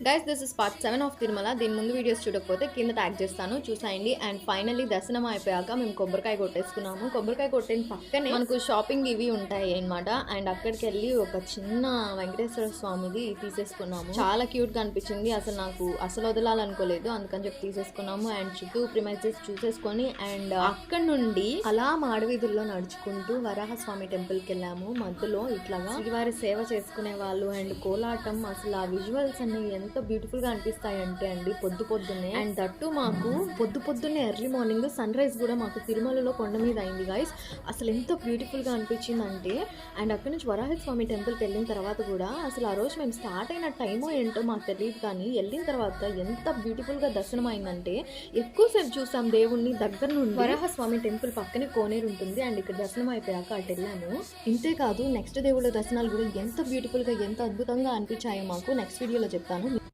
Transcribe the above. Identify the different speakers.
Speaker 1: Guys this is part 7 of Tirumala. దీని ముందు videos చూడకపోతే కింద ట్యాగ్ చేస్తాను, చూసాయండి. అండ్ ఫైనల్లీ దర్శనం అయిపోయాక మేము కొబ్బరికాయ కొట్టేసుకున్నాము. కొబ్బరికాయ కొట్టిన పక్కనే మనకు షాపింగ్ ఇవి ఉంటాయి అనమాట. అండ్ అక్కడికి వెళ్ళి ఒక చిన్న వెంకటేశ్వర స్వామిది తీసేసుకున్నాము. చాలా క్యూట్ గా అనిపించింది. నాకు అసలు వదలాలనుకోలేదు, అందుకని చెప్పి తీసేసుకున్నాము. అండ్ చుట్టూ ప్రిమైసెస్ చూసేసుకొని అండ్ అక్కడ నుండి అలా మాడవీధుల్లో నడుచుకుంటూ వరాహస్వామి టెంపుల్ కి వెళ్ళాము. మధ్యలో ఇట్లాగా శ్రీవారి సేవ చేసుకునే వాళ్ళు అండ్ కోలాటం, అసలు ఆ విజువల్స్ అన్ని ఎంత బ్యూటిఫుల్ గా అనిపిస్తాయి అంటే అండి పొద్దున్నే. అండ్ దట్టు మాకు పొద్దున్నే ఎర్లీ మార్నింగ్ సన్ రైజ్ కూడా మాకు తిరుమలలో కొండ మీద అయింది గైస్. అసలు ఎంత బ్యూటిఫుల్ గా అనిపించింది అంటే. అండ్ అక్కడ నుంచి వరాహస్వామి టెంపుల్కి వెళ్ళిన తర్వాత కూడా అసలు ఆ రోజు మేము స్టార్ట్ అయిన టైమో ఏంటో మాకు తెలియదు, కానీ వెళ్ళిన తర్వాత ఎంత బ్యూటిఫుల్ గా దర్శనం అయిందంటే ఎక్కువసేపు చూసాం దేవుణ్ణి దగ్గర నుండి. వరాహస్వామి టెంపుల్ పక్కనే కోనేరు ఉంటుంది అండ్ ఇక్కడ దర్శనం అయిపోయాక అటు వెళ్ళాము. ఇంతే కాదు, నెక్స్ట్ దేవుళ్ళ దర్శనాలు కూడా ఎంత బ్యూటిఫుల్ గా ఎంత అద్భుతంగా అనిపించాయో మాకు నెక్స్ట్ వీడియోలో చెప్తాను.